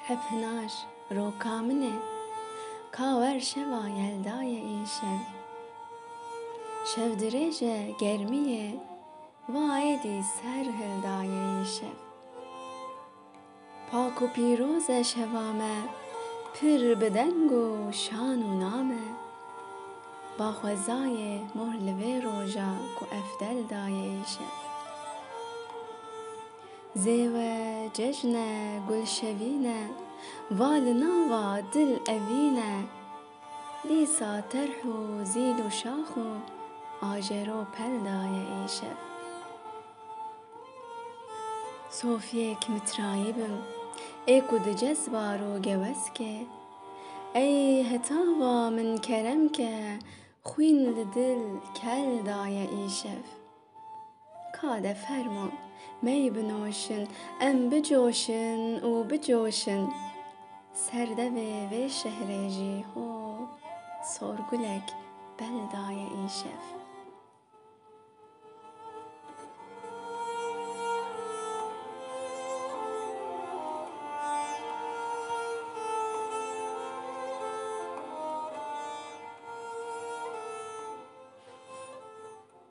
hep hinar rokamine kaver şeva yeldaya işe şevdireje germiye vaedi ser hildaya işe pak u piroze şevame pir bedengu şanu name با خوزای مهلوی روژا کو افدل دایه ایشه زیوه ججنه گلشوینه والنا و دل اوینه لیسا ترحو زیل و شاخو آجرو پل دایه ایشه صوفیک مترایبم ایکو د جزبارو گوسکه ای هتاوا من کرم که خوین لدل کل دایه ایشف کاده فرما می بنوشن ام بجوشن و بجوشن سرده و شهر جی هو سورگلک بل دایه ایشف